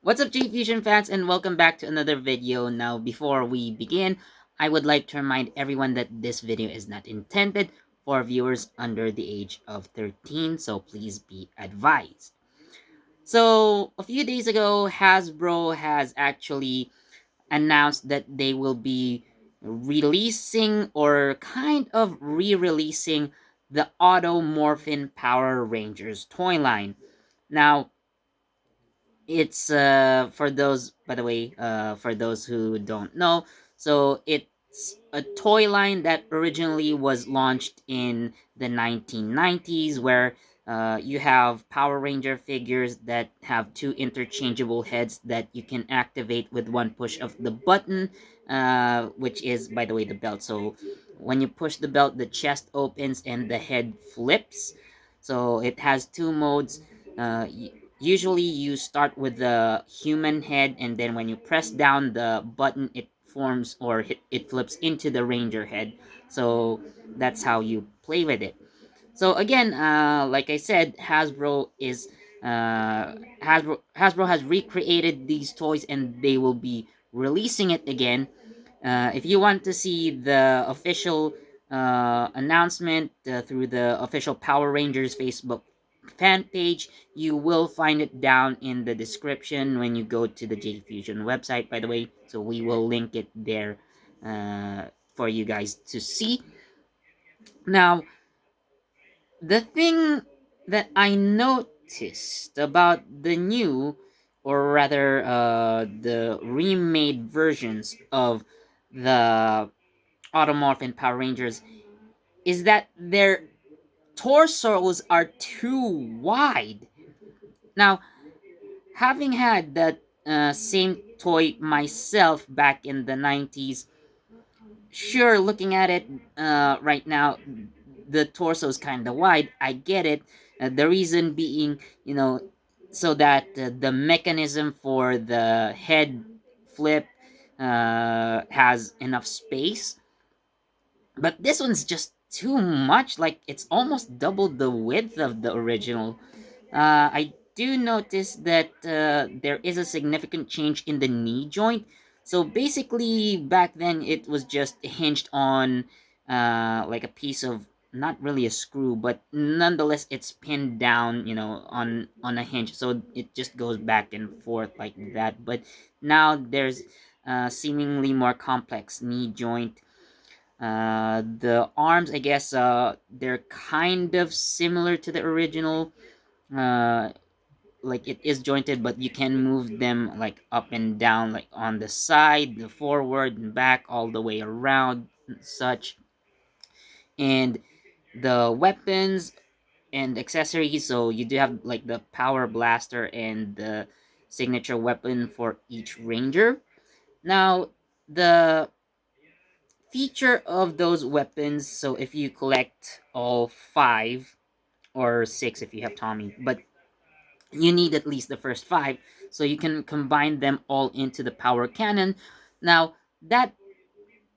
What's up, J Fusion fans, and welcome back to another video. Now, before we begin, I would like to remind everyone that this video is not intended for viewers under the age of 13, so please be advised. So, a few days ago, Hasbro has actually announced that they will be releasing or kind of re-releasing the Auto Morphin Power Rangers toy line. Now, it's for those, by the way, for those who don't know, so it's a toy line that originally was launched in the 1990s, where you have Power Ranger figures that have two interchangeable heads that you can activate with one push of the button, which is, by the way, the belt. So when you push the belt, the chest opens and the head flips. So it has two modes. Usually you start with the human head, and then when you press down the button, it forms or it flips into the ranger head. So that's how you play with it. So again, like I said, Hasbro has recreated these toys, and they will be releasing it again. If you want to see the official announcement through the official Power Rangers Facebook fan page, you will find it down in the description when you go to the J Fusion website, by the way. So we will link it there for you guys to see. Now, the thing that I noticed about the new, or rather, the remade versions of the Automorph and Power Rangers is that their torsos are too wide. Now, having had that same toy myself back in the 90s, sure, looking at it right now, the torso is kind of wide. I get it. The reason being, so that the mechanism for the head flip has enough space. But this one's just too much. Like, it's almost double the width of the original. I do notice that there is a significant change in the knee joint. So basically, back then it was just hinged on like a piece of, not really a screw, but nonetheless it's pinned down, on a hinge. So it just goes back and forth like that. But now there's seemingly more complex knee joint. The arms, I guess, they're kind of similar to the original. Uh, like, it is jointed, but you can move them like up and down, like on the side, the forward and back, all the way around, and such. And the weapons and accessories, so you do have like the power blaster and the signature weapon for each ranger. Now, the feature of those weapons, so if you collect all five, or six if you have Tommy, but you need at least the first five, so you can combine them all into the power cannon. Now, that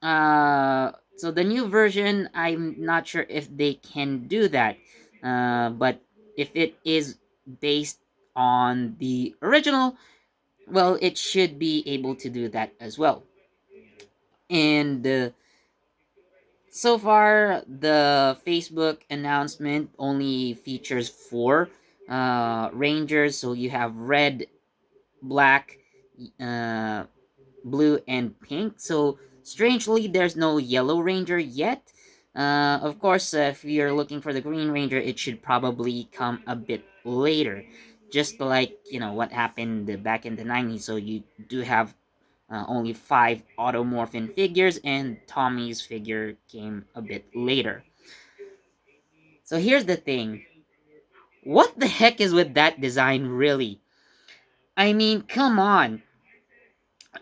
so the new version, I'm not sure if they can do that, but if it is based on the original, well, it should be able to do that as well. And so far, the Facebook announcement only features four rangers. So you have red, black, uh, blue, and pink. So strangely, there's no yellow ranger yet. Of course, if you're looking for the green ranger, it should probably come a bit later. Just like, what happened back in the 90s. So you do have only five automorphin figures, and Tommy's figure came a bit later. So here's the thing. What the heck is with that design, really? I mean, come on.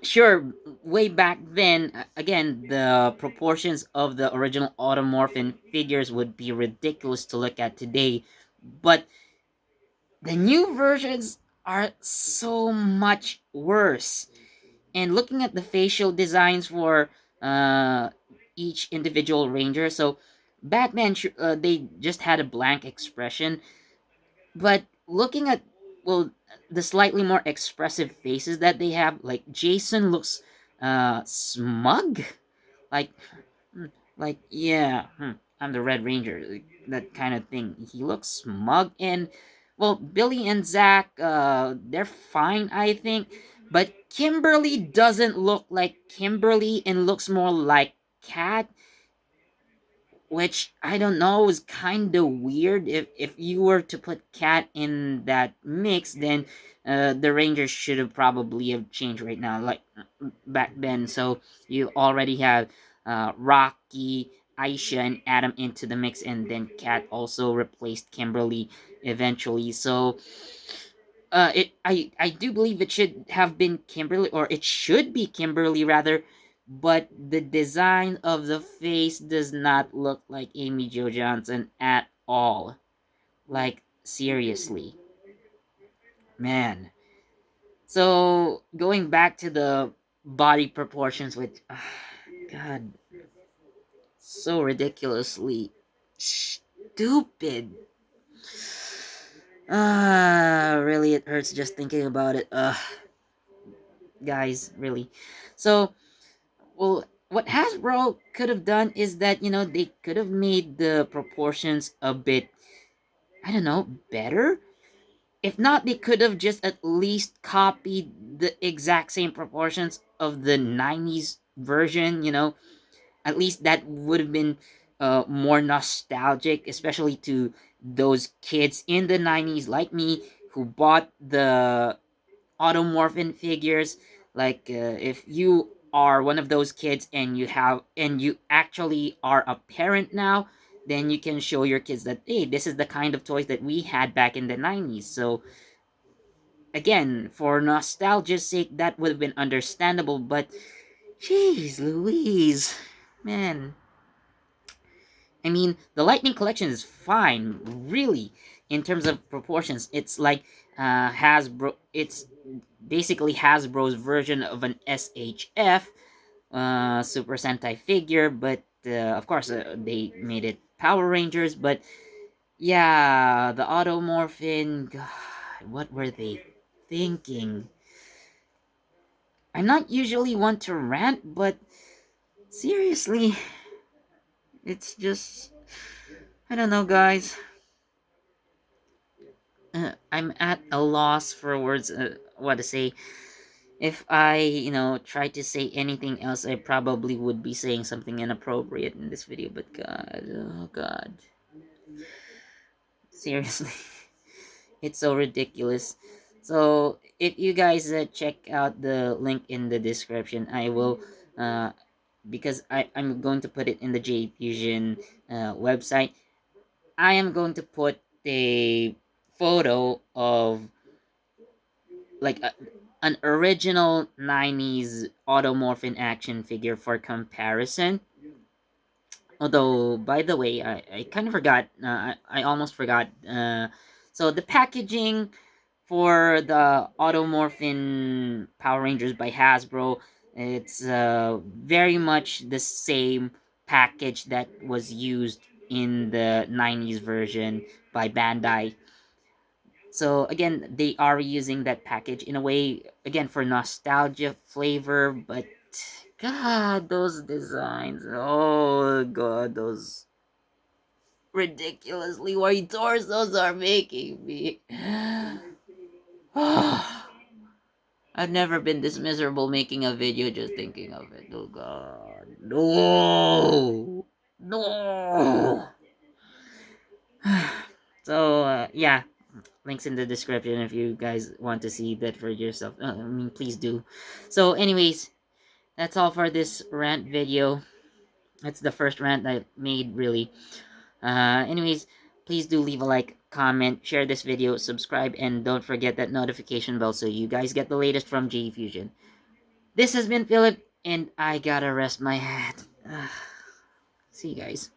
Sure, way back then, again, the proportions of the original automorphin figures would be ridiculous to look at today, but the new versions are so much worse. And looking at the facial designs for uh, each individual ranger, so back then they just had a blank expression, but looking at, well, the slightly more expressive faces that they have. Like Jason looks smug, like like yeah, I'm the Red Ranger, like, that kind of thing. He looks smug. And well, Billy and Zach, they're fine, I think, but Kimberly doesn't look like Kimberly and looks more like Kat, which I don't know is kind of weird. If you were to put Cat in that mix, then the Rangers should have probably have changed right now, like back then. So you already have Rocky, Aisha, and Adam into the mix, and then Cat also replaced Kimberly eventually. So I do believe it should have been Kimberly, or it should be Kimberly rather, but the design of the face does not look like Amy Jo Johnson at all. Like seriously, man. So going back to the body proportions, which God, so ridiculously stupid. Really, it hurts just thinking about it. Guys, really. So well, what Hasbro could have done is that, they could have made the proportions a bit, I don't know, better. If not, they could have just at least copied the exact same proportions of the 90s version. At least that would have been more nostalgic, especially to those kids in the 90s like me who bought the automorphin figures. Like if you are one of those kids and you actually are a parent now, then you can show your kids that, hey, this is the kind of toys that we had back in the 90s. So again, for nostalgia's sake, that would have been understandable. But jeez Louise, man, I mean, the Lightning Collection is fine, really, in terms of proportions. It's like Hasbro. It's basically Hasbro's version of an SHF Super Sentai figure, but of course they made it Power Rangers. But yeah, the Automorphin. God, what were they thinking? I'm not usually one to rant, but seriously, it's just, I don't know, guys. I'm at a loss for words. What to say? If I, try to say anything else, I probably would be saying something inappropriate in this video. But God, oh God, seriously, it's so ridiculous. So if you guys check out the link in the description, I will, because I'm going to put it in the J Fusion website. I am going to put a photo of like an original 90s automorphin action figure for comparison. Although, by the way, I kind of forgot, I almost forgot. So, the packaging for the Automorphin Power Rangers by Hasbro, it's very much the same package that was used in the 90s version by Bandai. So again, they are using that package in a way, again, for nostalgia flavor, but God, those designs, oh God, those ridiculously wide torsos are making me. I've never been this miserable making a video just thinking of it. Oh God, no, no. So yeah, links in the description if you guys want to see that for yourself. I mean, please do. So anyways, that's all for this rant video. That's the first rant I made, really. Anyways, please do leave a like, comment, share this video, subscribe, and don't forget that notification bell so you guys get the latest from J Fusion. This has been Philip, and I gotta rest my head. See you guys.